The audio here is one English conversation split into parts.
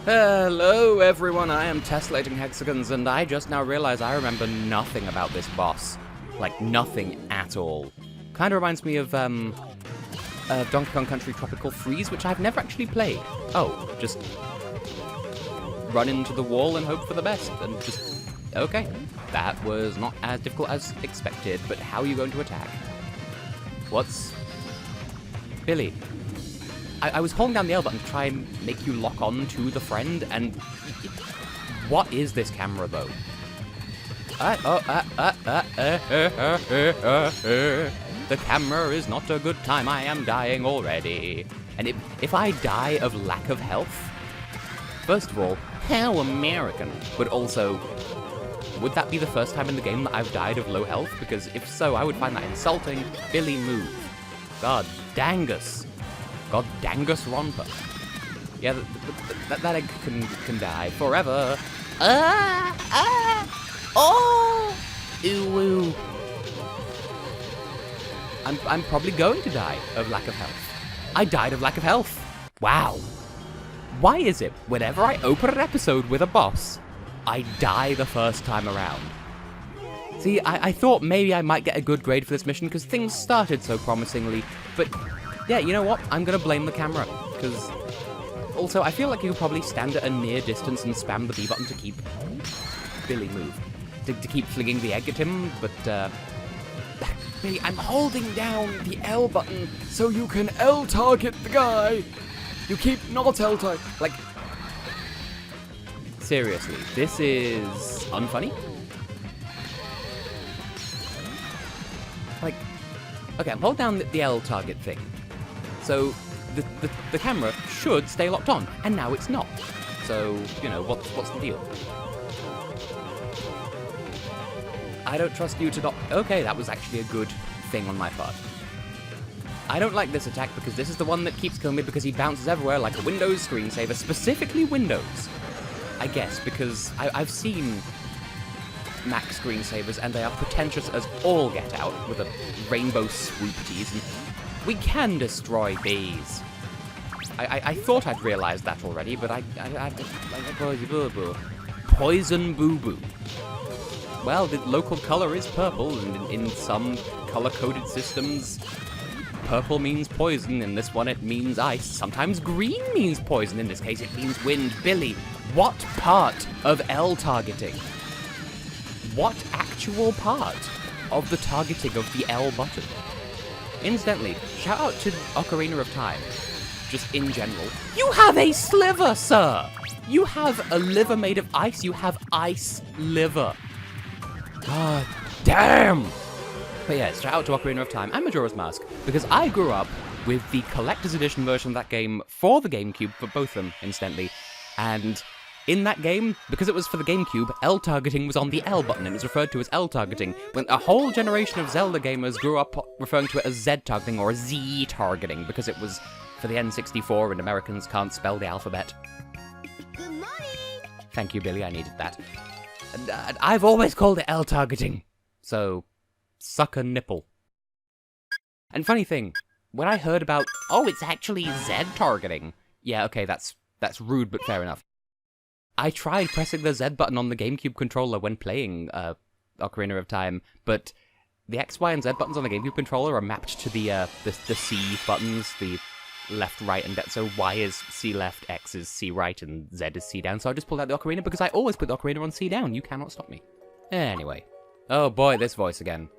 Hello everyone, I am Tessellating Hexagons, and I just now realized I remember nothing about this boss. Like, nothing at all. Kinda reminds me of, Donkey Kong Country Tropical Freeze, which I've never actually played. Oh, just run into the wall and hope for the best, and just... Okay, that was not as difficult as expected, but how are you going to attack? What's... Billy. I was holding down the L button to try and make you lock on to the friend, and... What is this camera, though? The camera is not a good time, I am dying already. And if I die of lack of health... First of all, how American. But also, would that be the first time in the game that I've died of low health? Because if so, I would find that insulting. Billy, move. God dangus. God dangus romper. Yeah, that egg can die forever. Oh! Ew. I'm probably going to die of lack of health. I died of lack of health. Wow. Why is it whenever I open an episode with a boss, I die the first time around? See, I thought maybe I might get a good grade for this mission because things started so promisingly, but yeah, you know what? I'm gonna blame the camera, because also I feel like you could probably stand at a near distance and spam the B button to keep Billy move, to keep flinging the egg at him, but Billy, I'm holding down the L button so you can L target the guy. You keep not L target, like, seriously, this is unfunny. Like, okay, I'm holding down the L target thing. So, the camera should stay locked on, and now it's not. So, you know, what's the deal? I don't trust you to not... Okay, that was actually a good thing on my part. I don't like this attack because this is the one that keeps killing me because he bounces everywhere like a Windows screensaver, specifically Windows. I guess, because I've seen Mac screensavers, and they are pretentious as all get out, with a rainbow swoop tease, and we can destroy bees. I thought I'd realized that already, but Poison boo-boo. Well, the local color is purple, and in some color-coded systems, purple means poison, in this one it means ice. Sometimes green means poison, in this case it means wind. Billy, what part of L targeting? What actual part of the targeting of the L button? Incidentally, shout out to Ocarina of Time, just in general. You have a sliver, sir! You have a liver made of ice, you have ice liver. God damn! But yeah, shout out to Ocarina of Time and Majora's Mask, because I grew up with the collector's edition version of that game for the GameCube, for both of them, incidentally, and in that game, because it was for the GameCube, L targeting was on the L button, and it was referred to as L targeting, when a whole generation of Zelda gamers grew up referring to it as Z targeting or Z targeting, because it was for the N64 and Americans can't spell the alphabet. Good morning! Thank you, Billy, I needed that. And I've always called it L targeting, so suck a nipple. And funny thing, when I heard about, oh, it's actually Z targeting, yeah, okay, that's rude, but fair enough. I tried pressing the Z button on the GameCube controller when playing Ocarina of Time, but the X, Y, and Z buttons on the GameCube controller are mapped to the C buttons, the left, right, and down. So Y is C left, X is C right, and Z is C down. So I just pulled out the Ocarina because I always put the Ocarina on C down. You cannot stop me. Anyway. Oh boy, this voice again.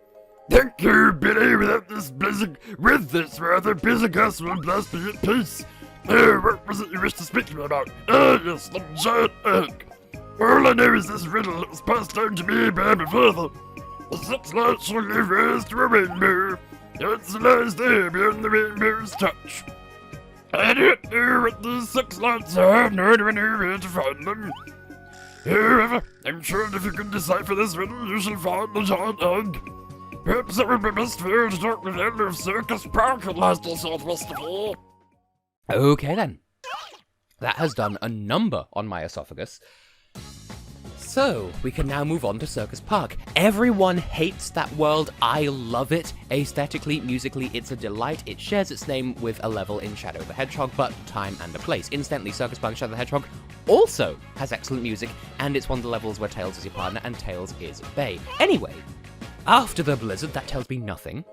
Thank you, Billy, with this rather busy customer, blessed be at peace. What was it you wished to speak to me about? Yes, the giant egg. All I know is this riddle that was passed down to me by my father. The 6 lights shall give rise to a rainbow. The answer lies there beyond the rainbow's touch. I don't know what these 6 lights are, nor do I know where to find them. However, I'm sure if you can decipher this riddle, you shall find the giant egg. Perhaps it would be best for you to talk with the owner of Circus Park at last southwest of here. Okay then. That has done a number on my esophagus. So, we can now move on to Circus Park. Everyone hates that world. I love it. Aesthetically, musically, it's a delight. It shares its name with a level in Shadow the Hedgehog, but time and a place. Incidentally, Circus Park Shadow the Hedgehog also has excellent music, and it's one of the levels where Tails is your partner and Tails is Bay. Anyway, after the blizzard, that tells me nothing.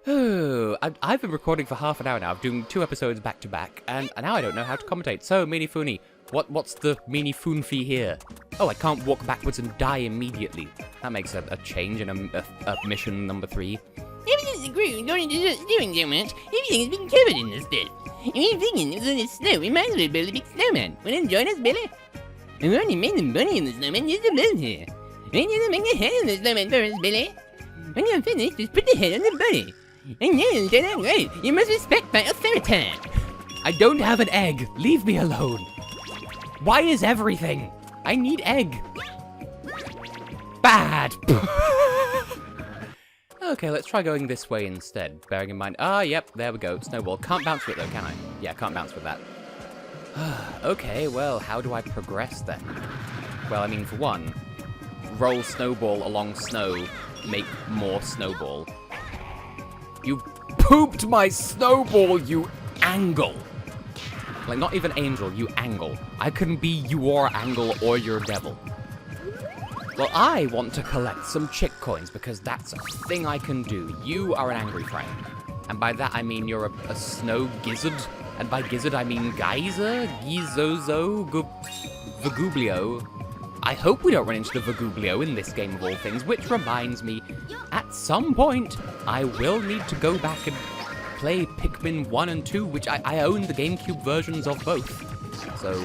Oh, I've been recording for half an hour now. I'm doing 2 episodes back to back, and now I don't know how to commentate. So, Minifuni, what's the Minifunfi here? Oh, I can't walk backwards and die immediately. That makes a change in a mission number 3. Everything's great, going to just doing so much. Everything has been covered in the stuff. And we're thinking it was in the snow. We might as well build a big snowman. Wanna join us, Billy? We already made the bunny in the snowman. Use the blood here. We need to make the head on the snowman first, Billy. When you're finished, just put the head on the bunny. And then get that right. You must respect my authority. I don't have an egg. Leave me alone. Why is everything? I need egg. Bad. Okay, let's try going this way instead. Bearing in mind, yep, there we go. Snowball. Can't bounce with it though, can I? Yeah, can't bounce with that. Okay, well, how do I progress then? Well, I mean, for one, roll snowball along snow, make more snowball. You pooped my snowball, you angle! Like, not even angel, you angle. I couldn't be your angle or your devil. Well, I want to collect some chick coins because that's a thing I can do. You are an angry friend. And by that I mean you're a snow gizzard. And by gizzard I mean geyser, gizozo, vagublio. I hope we don't run into the vagublio in this game of all things, which reminds me, at some point, I will need to go back and play Pikmin 1 and 2, which I own the GameCube versions of both. So,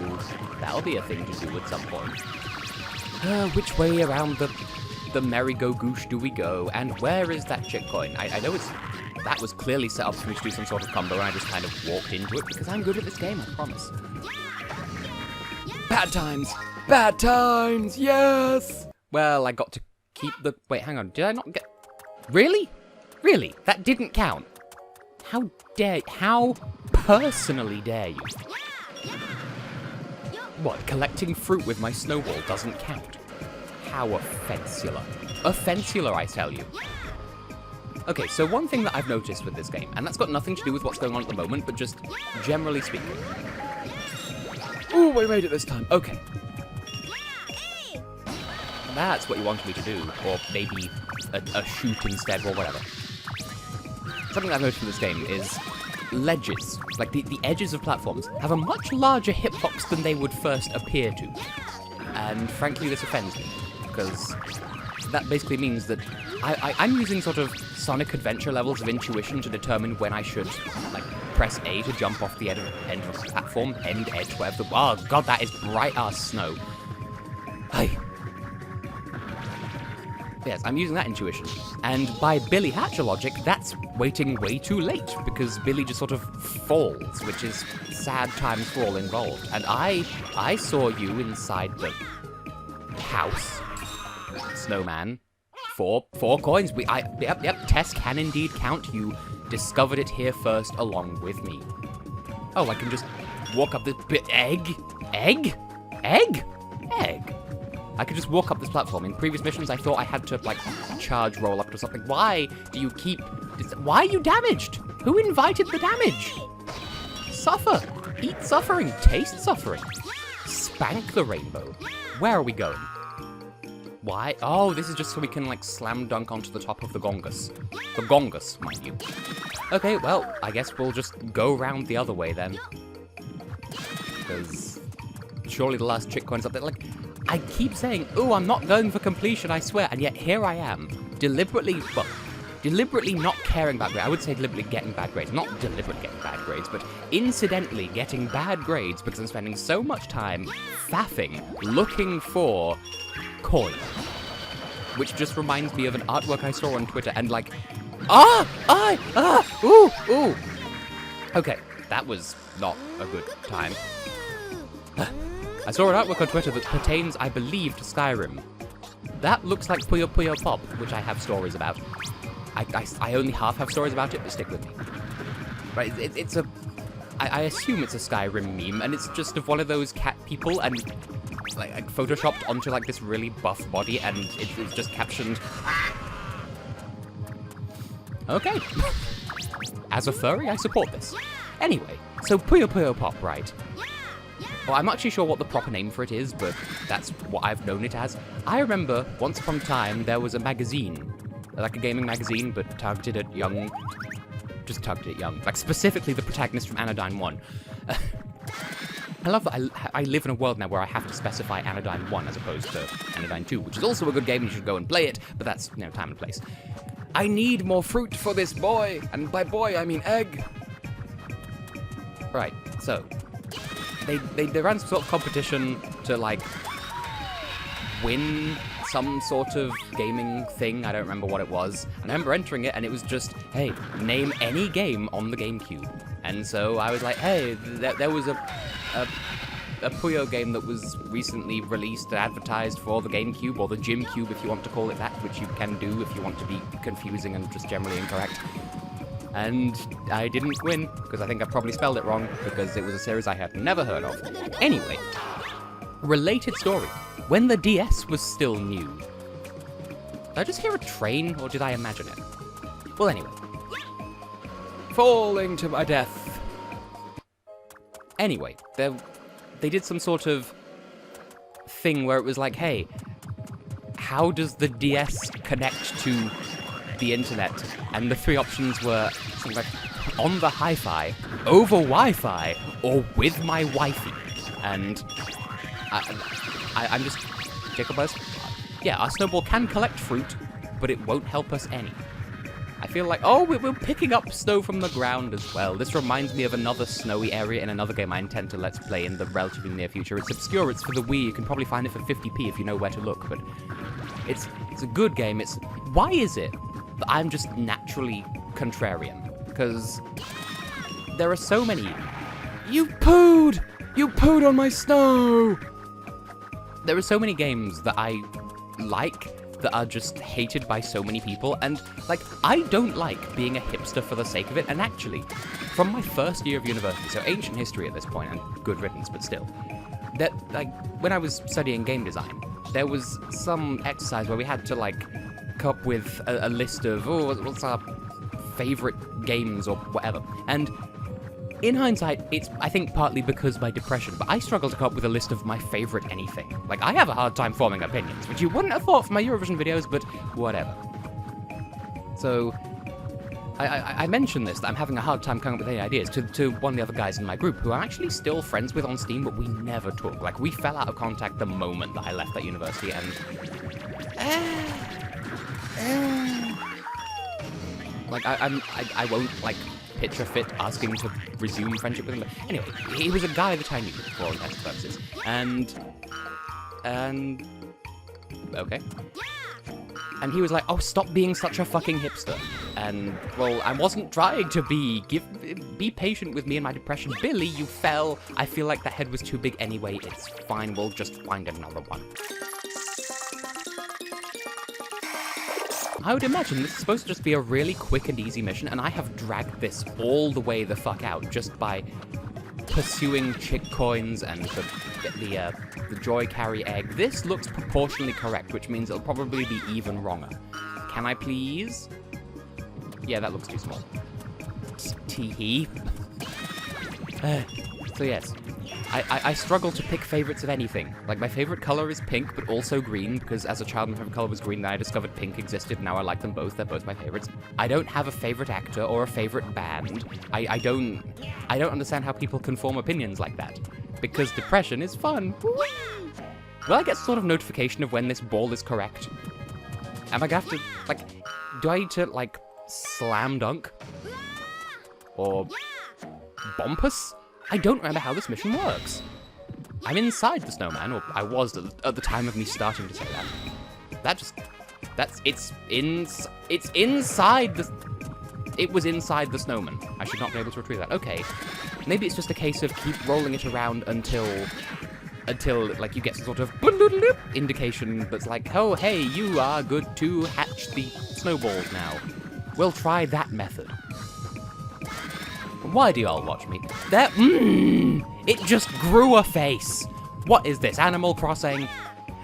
that'll be a thing to do at some point. Which way around the merry-go-goosh do we go, and where is that chick coin? I know that was clearly set up for me to do some sort of combo, and I just kind of walked into it, because I'm good at this game, I promise. Bad times! Bad times! Yes! Well, I got to keep the... Wait, hang on, did I not get... Really? Really? That didn't count? How personally dare you? What, collecting fruit with my snowball doesn't count? How offensular. Offensular, I tell you. Okay, so one thing that I've noticed with this game, and that's got nothing to do with what's going on at the moment, but just generally speaking. Ooh, we made it this time. Okay. That's what you wanted me to do, or maybe a shoot instead, or whatever. Something I've noticed in this game is ledges, like the edges of platforms, have a much larger hitbox than they would first appear to. And frankly, this offends me, because that basically means that I'm using sort of Sonic Adventure levels of intuition to determine when I should, like, press A to jump off the end of a platform, edge, whatever. Oh god, that is bright-ass snow. Hi. Yes, I'm using that intuition. And by Billy Hatcher logic, that's waiting way too late, because Billy just sort of falls, which is sad times for all involved. And I saw you inside the house, snowman, for 4 coins. Yep, Tess can indeed count. You discovered it here first along with me. Oh, I can just walk up this bit. Egg? I could just walk up this platform. In previous missions, I thought I had to, like, charge roll up to something. Why do you keep... Why are you damaged? Who invited the damage? Suffer. Eat suffering. Taste suffering. Spank the rainbow. Where are we going? Why? Oh, this is just so we can, like, slam dunk onto the top of the gongus. The gongus, mind you. Okay, well, I guess we'll just go round the other way, then. Because surely the last chick coin's up there, like... I keep saying, oh, I'm not going for completion, I swear, and yet here I am, deliberately not caring about grades. I would say deliberately getting bad grades. Not deliberately getting bad grades, but incidentally getting bad grades because I'm spending so much time faffing, looking for coin. Which just reminds me of an artwork I saw on Twitter, and like, ooh. Okay, that was not a good time. I saw an artwork on Twitter that pertains, I believe, to Skyrim. That looks like Puyo Puyo Pop, which I have stories about. I only half have stories about it, but stick with me. Right, I assume it's a Skyrim meme, and it's just of one of those cat people, and like photoshopped onto like this really buff body, and it's just captioned. Okay. As a furry, I support this. Anyway, so Puyo Puyo Pop, right? Well, I'm not actually sure what the proper name for it is, but that's what I've known it as. I remember once upon a time there was a magazine, like a gaming magazine, but targeted at young. Just targeted at young. Like specifically the protagonist from Anodyne 1. I love that I live in a world now where I have to specify Anodyne 1 as opposed to Anodyne 2, which is also a good game and you should go and play it, but that's, you know, time and place. I need more fruit for this boy, and by boy I mean egg. Right, so they ran some sort of competition to like win some sort of gaming thing. I don't remember what it was. And I remember entering it, and it was just, hey, name any game on the GameCube. And so I was like, hey, there was a Puyo game that was recently released and advertised for the GameCube, or the GymCube if you want to call it that, which you can do if you want to be confusing and just generally incorrect. And I didn't win, because I think I probably spelled it wrong, because it was a series I had never heard of. Anyway, related story. When the DS was still new. Did I just hear a train, or did I imagine it? Well, anyway. Falling to my death. Anyway, they did some sort of thing where it was like, hey, how does the DS connect to the internet? And the three options were something like on the hi-fi, over Wi-Fi, or with my wifey. And I'm just... Jacob, yeah, our snowball can collect fruit, but it won't help us any. I feel like, oh, we're picking up snow from the ground as well. This reminds me of another snowy area in another game I intend to let's play in the relatively near future. It's obscure, it's for the Wii, you can probably find it for 50p if you know where to look, but it's a good game. Why is it that I'm just naturally contrarian? Because there are so many... You pooed! You pooed on my snow! There are so many games that I like that are just hated by so many people, and, like, I don't like being a hipster for the sake of it, and actually, from my first year of university, so ancient history at this point, and good riddance, but still, that, like, when I was studying game design, there was some exercise where we had to, like, come up with a list of, oh, what's our favorite games or whatever, and in hindsight, it's, I think, partly because of my depression, but I struggle to come up with a list of my favorite anything. Like, I have a hard time forming opinions, which you wouldn't have thought from my Eurovision videos, but whatever. So, I mentioned this, that I'm having a hard time coming up with any ideas, to one of the other guys in my group, who I'm actually still friends with on Steam, but we never talk. Like, we fell out of contact the moment that I left that university, and... like, I won't, like... picture fit asking to resume friendship with him. But anyway, he was a guy that I knew for all intents and purposes. And okay. And he was like, oh, stop being such a fucking hipster. And, well, I wasn't trying to be. Be patient with me and my depression. Billy, you fell. I feel like that head was too big anyway. It's fine. We'll just find another one. I would imagine this is supposed to just be a really quick and easy mission, and I have dragged this all the way the fuck out just by pursuing chick coins and the joy carry egg. This looks proportionally correct, which means it'll probably be even wronger. Can I please? Yeah, that looks too small. Tee-hee. So yes, I struggle to pick favorites of anything. Like, my favorite color is pink, but also green, because as a child my favorite color was green, then I discovered pink existed, and now I like them both. They're both my favorites. I don't have a favorite actor or a favorite band. I don't understand how people can form opinions like that. Because depression is fun. Whee! Will I get sort of notification of when this ball is correct? Am I gonna have to, like, do I need to, like, slam dunk? Or bumpus? I don't remember how this mission works. I'm inside the snowman, or I was at the time of me starting to say that. It's inside the... It was inside the snowman. I should not be able to retrieve that. Okay. Maybe it's just a case of keep rolling it around until like, you get some sort of indication that's like, oh, hey, you are good to hatch the snowballs now. We'll try that method. Why do y'all watch me? There, it just grew a face. What is this, Animal Crossing?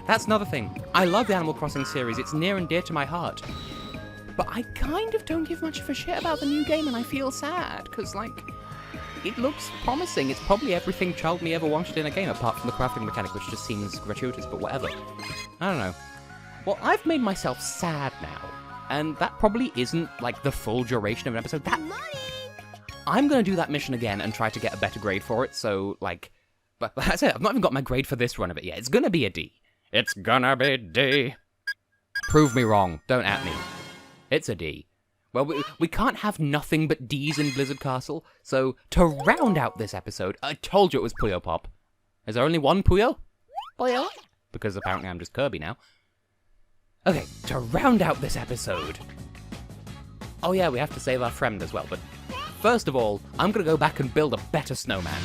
That's another thing. I love the Animal Crossing series. It's near and dear to my heart. But I kind of don't give much of a shit about the new game, and I feel sad, because, like, it looks promising. It's probably everything child me ever wanted in a game, apart from the crafting mechanic, which just seems gratuitous, but whatever. I don't know. Well, I've made myself sad now, and that probably isn't, like, the full duration of an episode. I'm gonna do that mission again and try to get a better grade for it, so, like... But that's it, I've not even got my grade for this run of it yet. It's gonna be a D. It's gonna be D. Prove me wrong. Don't at me. It's a D. Well, we can't have nothing but Ds in Blizzard Castle, so to round out this episode, I told you it was Puyo Pop. Is there only one Puyo? Puyo? Because apparently I'm just Kirby now. Okay, to round out this episode... Oh yeah, we have to save our friend as well, but first of all, I'm gonna go back and build a better snowman.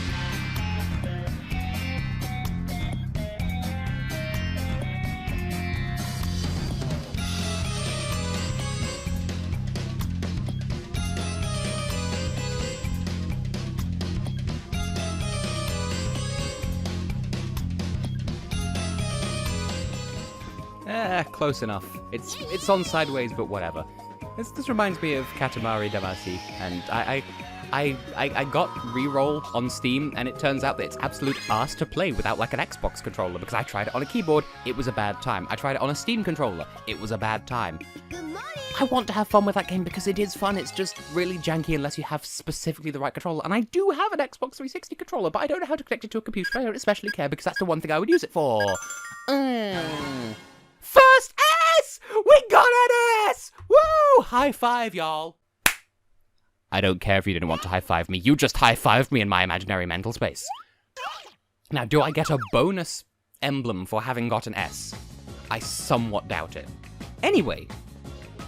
Close enough. It's on sideways, but whatever. This reminds me of Katamari Damacy, and I got Reroll on Steam, and it turns out that it's absolute arse to play without, like, an Xbox controller, because I tried it on a keyboard, it was a bad time. I tried it on a Steam controller, it was a bad time. I want to have fun with that game because it is fun, it's just really janky unless you have specifically the right controller, and I do have an Xbox 360 controller, but I don't know how to connect it to a computer. I don't especially care, because that's the one thing I would use it for. First S! We got an S! Woo! High five, y'all. I don't care if you didn't want to high five me. You just high fived me in my imaginary mental space. Now, do I get a bonus emblem for having got an S? I somewhat doubt it. Anyway,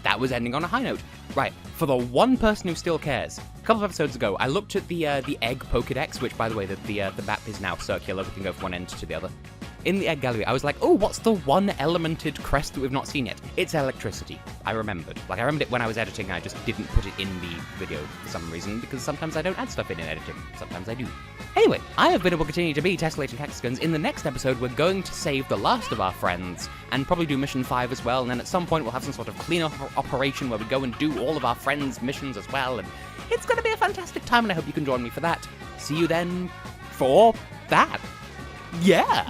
that was ending on a high note. Right, for the one person who still cares, a couple of episodes ago, I looked at the egg Pokedex, which, by the way, the map is now circular. We can go from one end to the other. In the egg gallery, I was like, oh, what's the one elemented crest that we've not seen yet? It's electricity. I remembered. Like, I remembered it when I was editing, and I just didn't put it in the video for some reason, because sometimes I don't add stuff in editing. Sometimes I do. Anyway, I have been able to continue to be Tessellating Hexagons. In the next episode, we're going to save the last of our friends, and probably do Mission 5 as well, and then at some point we'll have some sort of cleanup operation where we go and do all of our friends' missions as well, and it's going to be a fantastic time, and I hope you can join me for that. See you then for that. Yeah!